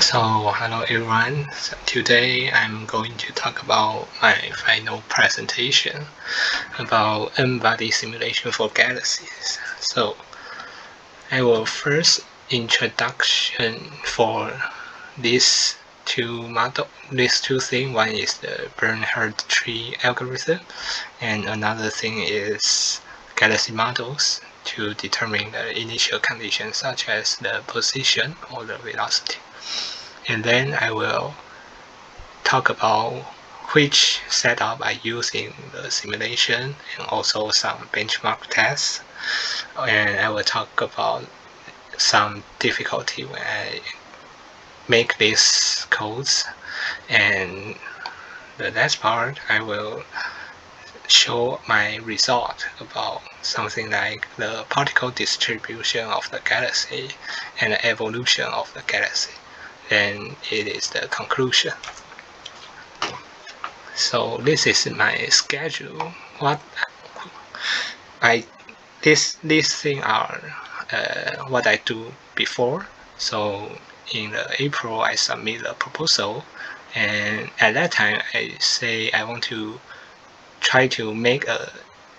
So hello everyone. So today I'm going to talk about my final presentation about n-body simulation for galaxies. So I will first introduction for these these two things. One is the Bernard tree algorithm, and another thing is galaxy models to determine the initial conditions such as the position or the velocity. And then I will talk about which setup I use in the simulation and also some benchmark tests. And I will talk about some difficulty when I make these codes. And the last part, I will show my result about something like the particle distribution of the galaxy and the evolution of the galaxy. Then it is the conclusion. So this is my schedule. These things are what I do before. So in April I submit a proposal, and at that time I say I want to try to make a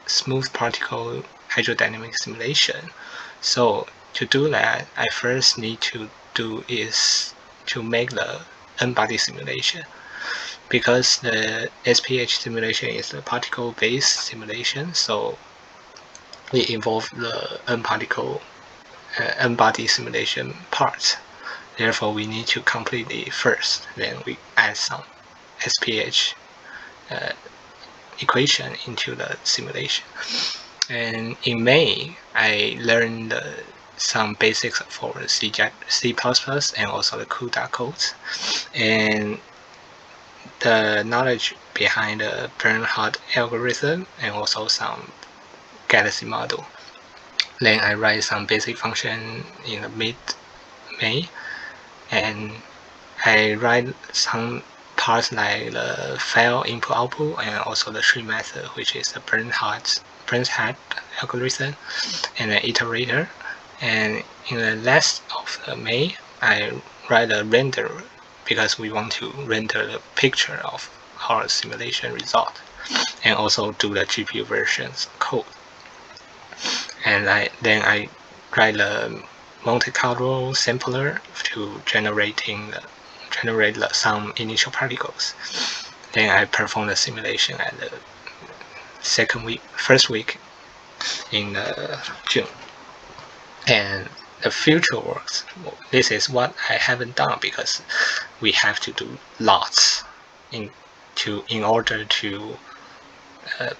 smooth particle hydrodynamic simulation. So to do that, I first need to do is to make the n-body simulation, because the SPH simulation is a particle-based simulation, so it involves the n-body simulation part. Therefore, we need to complete it first. Then we add some SPH equation into the simulation. And in May, I learned some basics for C++ and also the CUDA codes, and the knowledge behind the Bernard algorithm and also some galaxy model. Then I write some basic function in the mid-May, and I write some parts like the file input output and also the tree method, which is the Bernard algorithm and an iterator. And in the last of the May, I write a renderer, because we want to render the picture of our simulation result and also do the GPU versions code. And then I write the Monte Carlo sampler to generate some initial particles. Then I perform the simulation at the first week in June. And the future works, this is what I haven't done, because we have to do lots in order to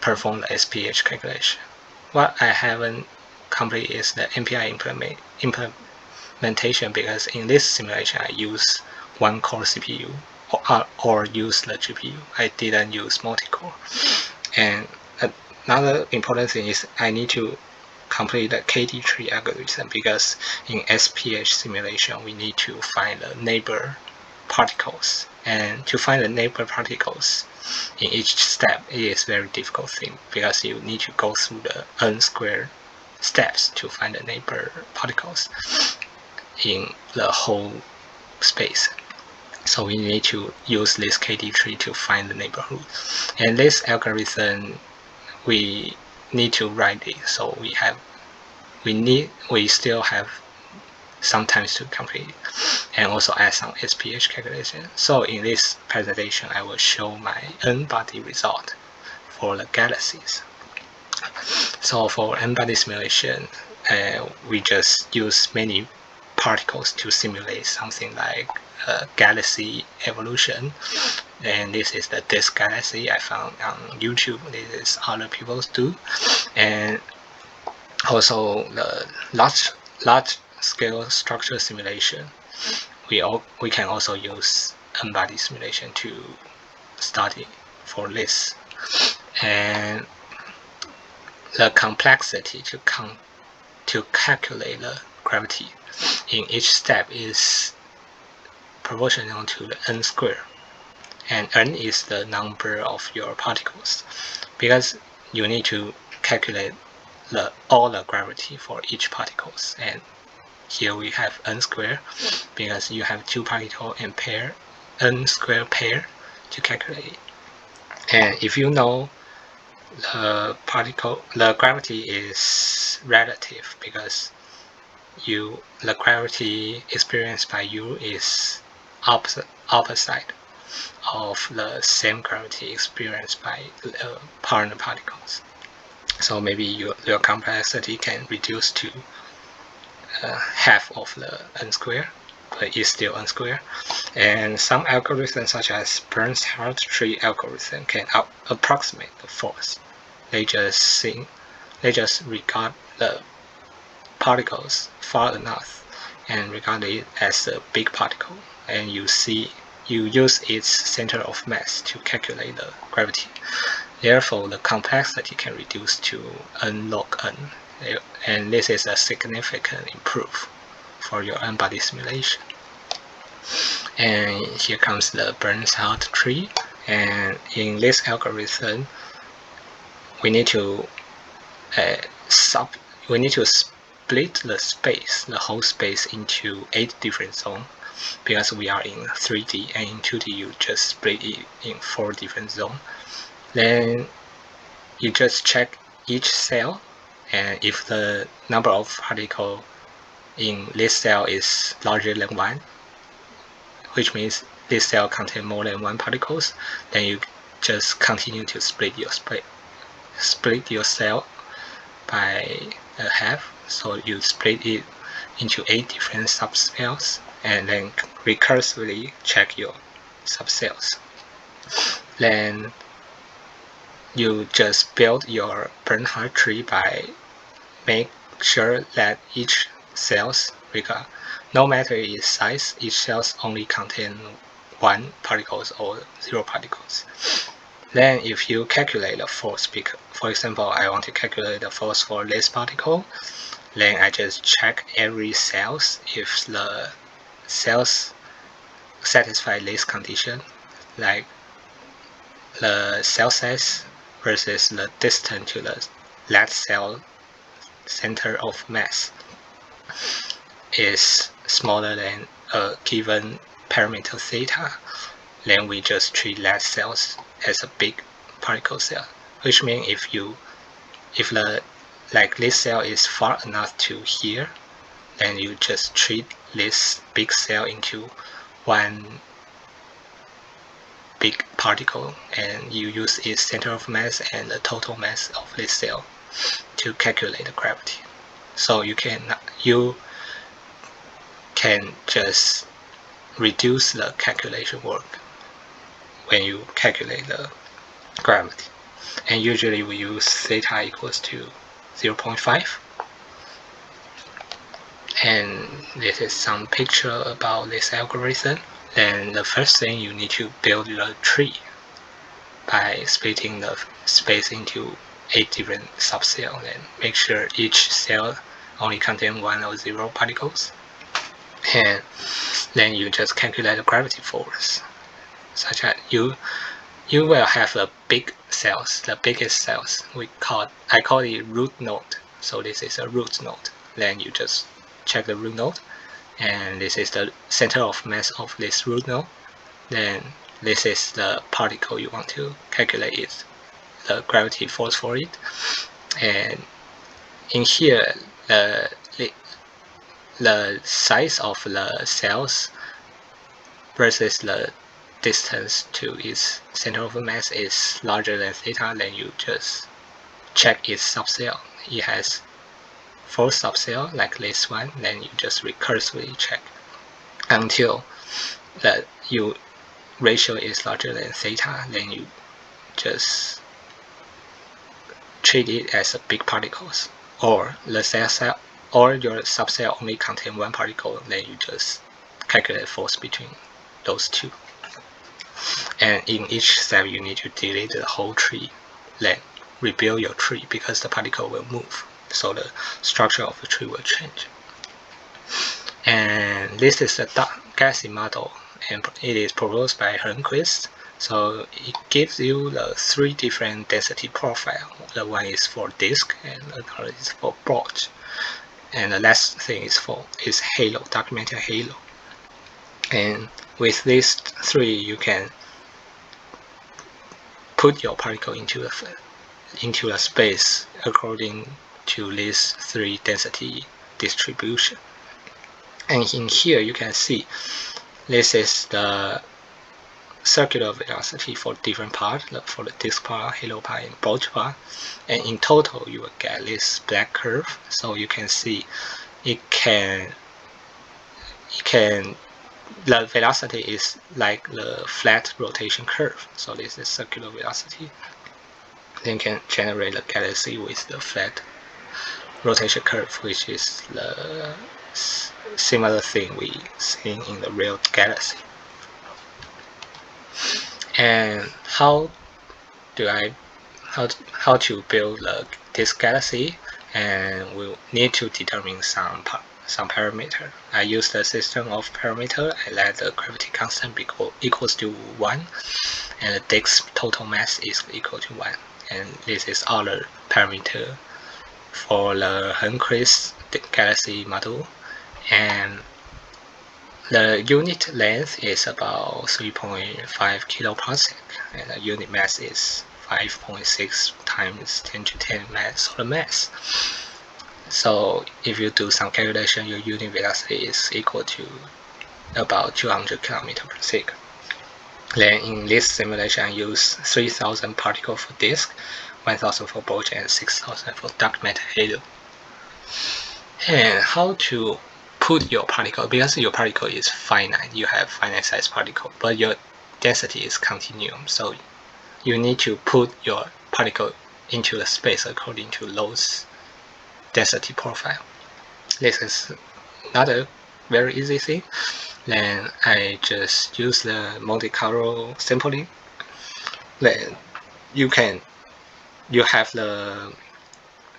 perform the SPH calculation. What I haven't completed is the MPI implementation, because in this simulation I use one core CPU or use the GPU. I didn't use multi-core. And another important thing is I need to complete the KD tree algorithm, because in SPH simulation we need to find the neighbor particles, and to find the neighbor particles in each step it is very difficult thing, because you need to go through the n squared steps to find the neighbor particles in the whole space. So we need to use this KD tree to find the neighborhood, and this algorithm we need to write it, so we still have some time to complete it, and also add some SPH calculation. So in this presentation I will show my n-body result for the galaxies. So for n-body simulation, we just use many particles to simulate something like galaxy evolution. And this is the disk galaxy I found on YouTube. This is other people's do. And also the large scale structure simulation. We can also use n-body simulation to study for this. And the complexity to calculate the gravity in each step is proportional to the n squared, and n is the number of your particles, because you need to calculate all the gravity for each particles, and here we have n squared because you have two particles and pair n squared pair to calculate. And if you know the gravity is relative because the gravity experienced by you is opposite of the same gravity experienced by the partner particles. So maybe your complexity can reduce to half of the n squared, but it's still n squared. And some algorithms such as Bernstein tree algorithm can approximate the force. They just regard the particles far enough and regard it as a big particle, and you use its center of mass to calculate the gravity. Therefore, the complexity can reduce to n log n, and this is a significant improvement for your n-body simulation. And here comes the Bernstein tree, and in this algorithm, we need to split the whole space into 8 different zones, because we are in 3D, and in 2D you just split it in 4 different zones. Then you just check each cell, and if the number of particles in this cell is larger than 1, which means this cell contains more than 1 particles, then you just continue to split your cell by a half. So you split it into 8 different subcells, and then recursively check your subcells. Then you just build your Bernstein tree by make sure that each cells, no matter its size, each cells only contain 1 particles or 0 particles. Then if you calculate the force, for example, I want to calculate the force for this particle, then I just check every cells if the cells satisfy this condition, like the cell size versus the distance to that cell center of mass is smaller than a given parameter theta, then we just treat that cells as a big particle cell. Which means if this cell is far enough to here, then you just treat this big cell into one big particle, and you use its center of mass and the total mass of this cell to calculate the gravity. So you can just reduce the calculation work when you calculate the gravity. And usually we use theta equals to 0.5. And this is some picture about this algorithm. Then the first thing, you need to build the tree by splitting the space into 8 different subcells, and make sure each cell only contains 1 or 0 particles. And then you just calculate the gravity force, such that you will have a big cells, the biggest cells. I call it root node. So this is a root node. Then you just check the root node, and this is the center of mass of this root node. Then this is the particle you want to calculate the gravity force for it. And in here, the size of the cells versus the distance to its center of mass is larger than theta, then you just check its subcell. It has 4 subcells like this one, then you just recursively check until the ratio is larger than theta, then you just treat it as a big particles. Or the cell or your subcell only contain 1 particle, then you just calculate force between those 2. And in each step you need to delete the whole tree, then rebuild your tree, because the particle will move, so the structure of the tree will change. And this is the Galaxy model, and it is proposed by Hernquist. So it gives you the 3 different density profile. The one is for disk, and another is for bulge. And the last thing is halo, dark matter halo. And with these three, you can put your particle into a space according to these three density distribution. And in here you can see this is the circular velocity for different part, for the disk part, halo part, and bulge part. And in total, you will get this black curve. So you can see the velocity is like the flat rotation curve. So this is circular velocity. Then you can generate a galaxy with the flat rotation curve, which is the similar thing we see in the real galaxy. And how to build this galaxy? And we'll need to determine some parameter. I use the system of parameter. I let the gravity constant equals to 1, and the disk total mass is equal to 1. And this is all the parameter for the Hernquist galaxy model. And the unit length is about 3.5 kiloparsec, and the unit mass is 5.6 times 10 to 10 solar mass. So if you do some calculation, your unit velocity is equal to about 200 km per second. Then in this simulation, I use 3,000 particles for disk, 1,000 for bulge, and 6,000 for dark matter halo. And how to put your particle, because your particle is finite, you have finite size particle, but your density is continuum, so you need to put your particle into the space according to those density profile. This is not a very easy thing. Then I just use the Monte Carlo sampling. Then you have the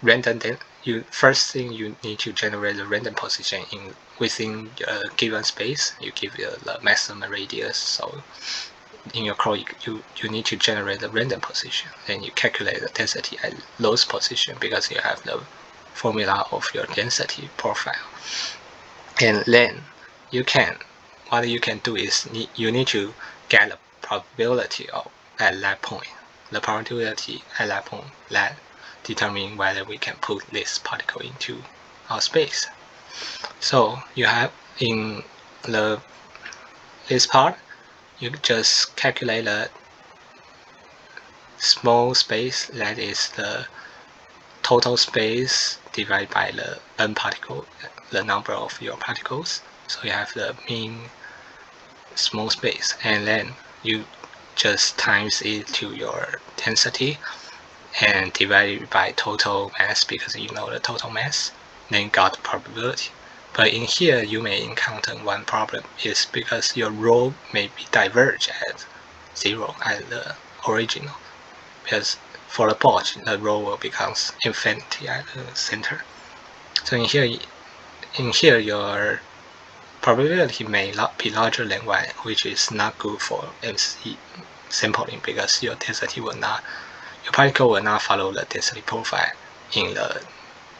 random. First thing you need to generate the random position within a given space. You give it the maximum radius. So in your code, you need to generate the random position. Then you calculate the density at those position because you have the formula of your density profile. And then what you can do is you need to get the probability at that point. The probability at that point that determine whether we can put this particle into our space. So you have in this part, you just calculate the small space, that is the total space divided by the n particle, the number of your particles. So you have the mean small space, and then you just times it to your density and divide it by total mass because you know the total mass, then got the probability. But in here you may encounter one problem, is because your rho may be diverge at 0 at the original, because for the bulge the rho will become infinity at the center. So in here your probability may not be larger than 1, which is not good for MC sampling because your particle will not follow the density profile in the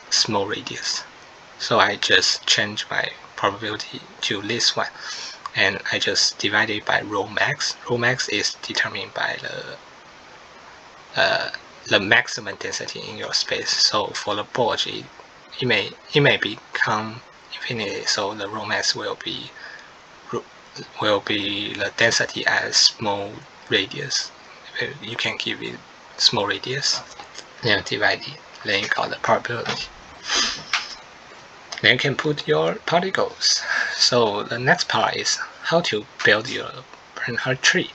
small radius. So I just change my probability to this one, and I just divide it by rho max. Rho max is determined by the maximum density in your space. So for the bulge, it may become infinity. So the rho max will be the density at small radius. You can give it small radius, then divide it, then you got the probability. Then you can put your particles. So the next part is how to build your Bernhardt tree.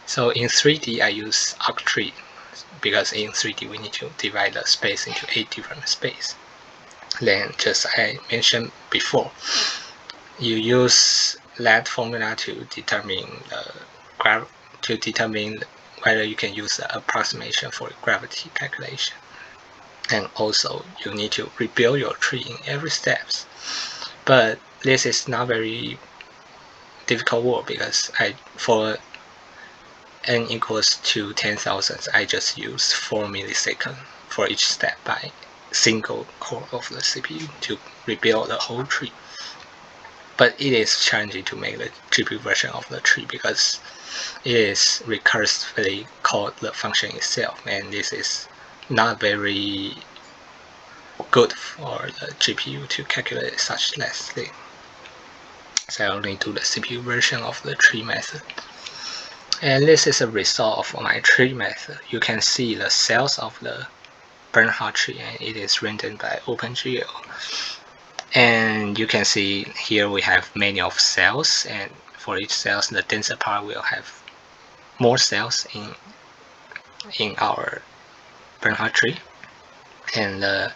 So in 3D I use arc tree because in 3D we need to divide the space into 8 different spaces. Then just I mentioned before, you use that formula to determine whether you can use the approximation for gravity calculation. And also you need to rebuild your tree in every steps. But this is not very difficult work because for n equals to 10,000, I just use 4 milliseconds for each step by single core of the CPU to rebuild the whole tree. But it is challenging to make the GPU version of the tree because it is recursively called the function itself, and this is not very good for the GPU to calculate such less thing. So I only do the CPU version of the tree method. And this is a result of my tree method. You can see the cells of the Bernhardt tree, and it is rendered by OpenGL. And you can see here we have many of cells, and for each cells, the denser part will have more cells in our Bernhardt tree, and the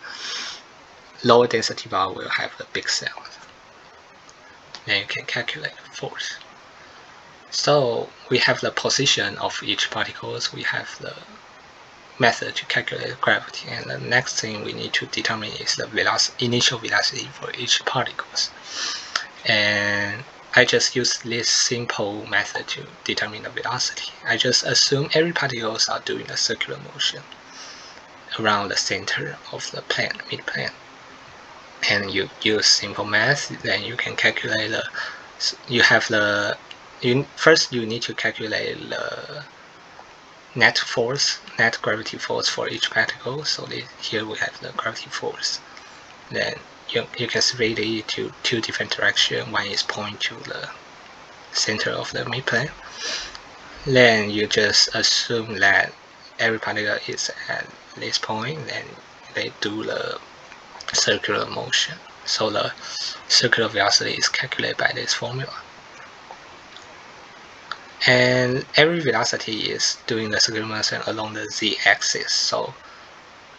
lower density part will have the big cells. Then you can calculate the force. So we have the position of each particles, we have the method to calculate gravity, and the next thing we need to determine is the initial velocity for each particles. And I just use this simple method to determine the velocity. I just assume every particles are doing a circular motion around the center of the plane, mid-plane. And you use simple math, then you can calculate first you need to calculate the net gravity force for each particle. So here we have the gravity force. Then you can split it to two different directions. One is pointing to the center of the midplane. Then you just assume that every particle is at this point, then they do the circular motion. So the circular velocity is calculated by this formula. And every velocity is doing the circular motion along the z-axis. So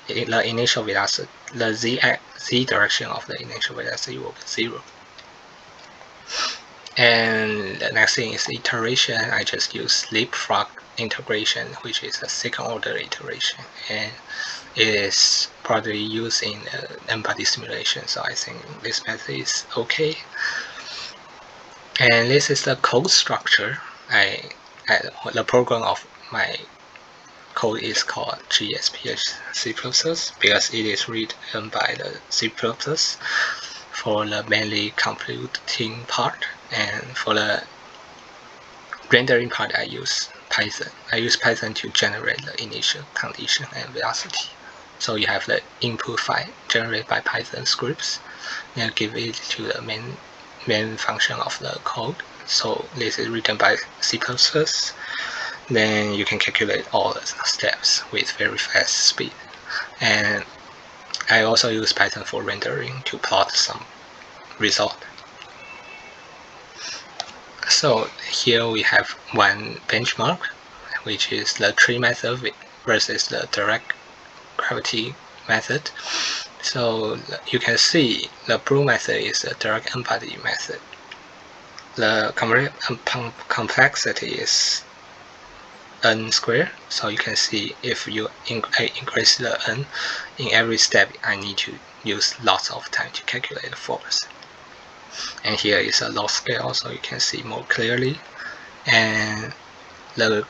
the initial velocity, the z direction of the initial velocity will be 0. And the next thing is iteration. I just use leapfrog integration, which is a second order iteration, and it is probably used in n-body simulation, so I think this method is okay. And this is the code structure. The program of my code is called GSPH C++ because it is written by the C++ for the mainly computing part, and for the rendering part I use Python. I use Python to generate the initial condition and velocity. So you have the input file generated by Python scripts, then give it to the main function of the code. So this is written by C++. Then you can calculate all the steps with very fast speed. And I also use Python for rendering to plot some result. So here we have one benchmark, which is the tree method versus the direct gravity method. So you can see the blue method is the direct n-body method. The complexity is n squared. So you can see if you increase the n in every step, I need to use lots of time to calculate the force. And here is a log scale, so you can see more clearly. And the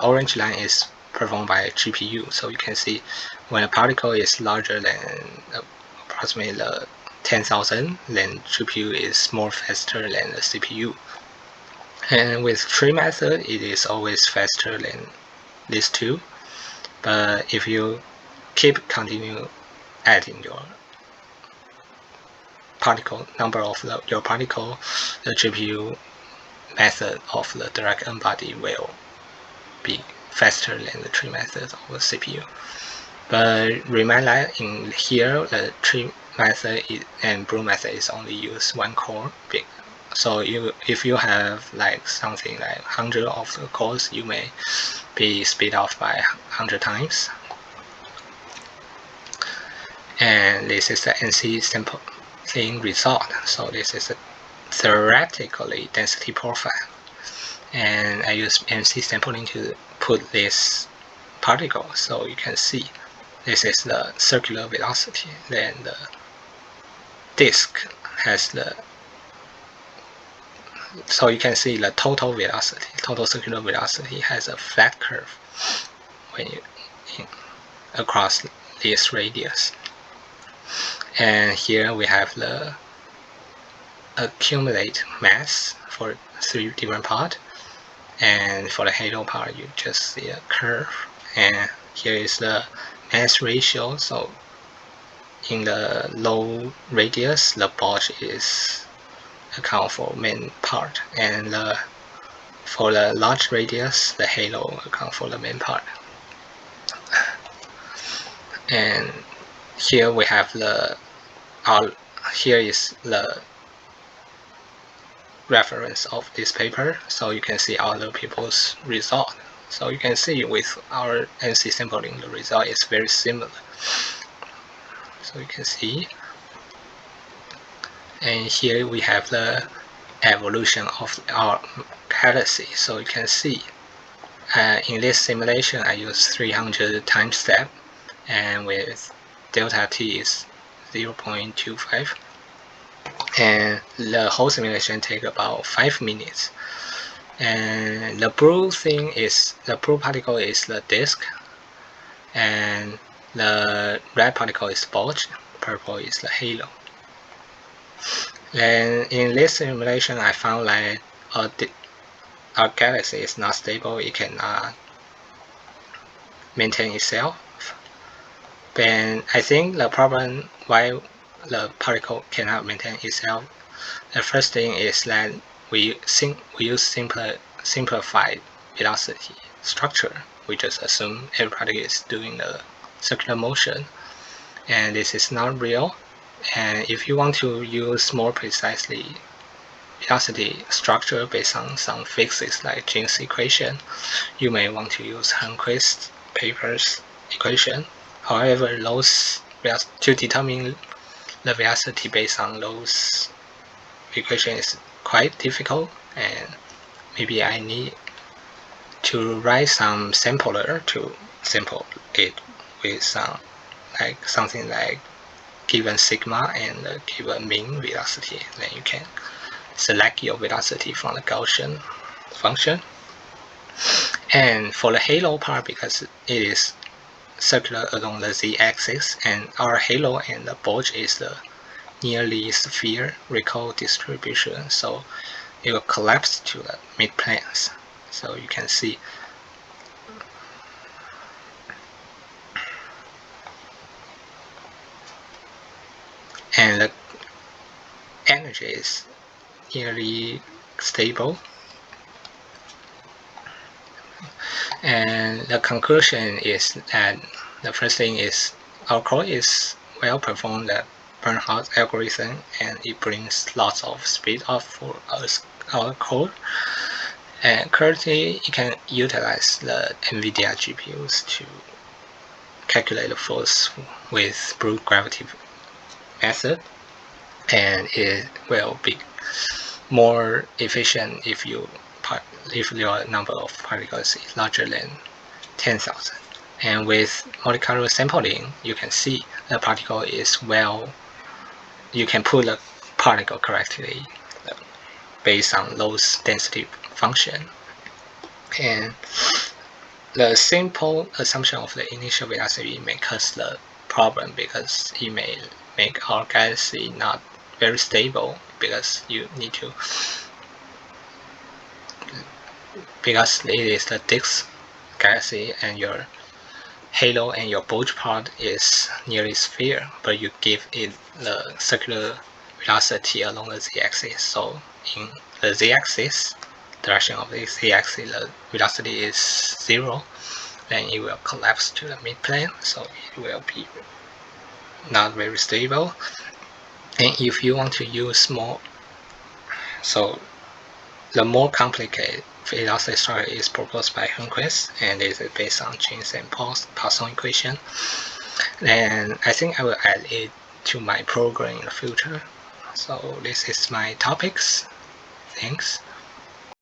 orange line is performed by a GPU, so you can see when a particle is larger than approximately 10,000, then GPU is more faster than the CPU. And with tree method, it is always faster than these two. But if you continue adding your number of your particle, the GPU method of the direct n-body will be faster than the tree method of the CPU. But remind that in here, the tree method and blue method is only use one core. So if you have like something like 100 of the cores, you may be speed up by 100 times. And this is the NC sampling result. So this is a theoretically density profile. And I use NC sampling to put this particle. So you can see this is the circular velocity. Then the disk has the, so you can see the total velocity, total circular velocity has a flat curve when you across this radius. And here we have the accumulate mass for 3 different parts. And for the halo part, you just see a curve. And here is the mass ratio. So in the low radius, the bulge is account for main part, and for the large radius, the halo account for the main part. And here we have here is the reference of this paper, so you can see other people's result. So you can see with our NC sampling, the result is very similar. So you can see, and here we have the evolution of our galaxy. So you can see in this simulation I use 300 time step, and with delta t is 0.25, and the whole simulation take about 5 minutes. And the blue particle is the disk, and the red particle is the bulge, purple is the halo. And in this simulation I found like our galaxy is not stable, it cannot maintain itself. Then I think the problem why the particle cannot maintain itself, the first thing is that we use simplified velocity structure. We just assume every particle is doing the circular motion, and this is not real. And if you want to use more precisely velocity structure based on some physics like Jeans equation, you may want to use Hörnquist paper's equation. However, to determine the velocity based on those equations is quite difficult, and maybe I need to write some sampler to sample it with something like given sigma and given mean velocity. Then you can select your velocity from the Gaussian function. And for the halo part, because it is circular along the z-axis, and our halo and the bulge is the nearly spherical distribution, so it will collapse to the midplanes. So you can see and the energy is nearly stable. And the conclusion is that the first thing is our code is well performed, the Bernhard's algorithm, and it brings lots of speed up for our code. And currently, you can utilize the NVIDIA GPUs to calculate the force with brute gravity method, and it will be more efficient if your number of particles is larger than 10,000. And with molecular sampling, you can see the particle is you can put the particle correctly based on those density function. And the simple assumption of the initial velocity may cause the problem, because it may make our galaxy not very stable, because you need to, because it is the disk galaxy and your halo and your bulge part is nearly sphere, but you give it the circular velocity along the z-axis. So in the z-axis, direction of the z-axis, the velocity is 0, then it will collapse to the midplane, so it will be not very stable. And if you want to use so the more complicated velocity structure is proposed by Hörnquist, and is based on Jeans and Poisson equation. And I think I will add it to my program in the future. So this is my topics. Thanks.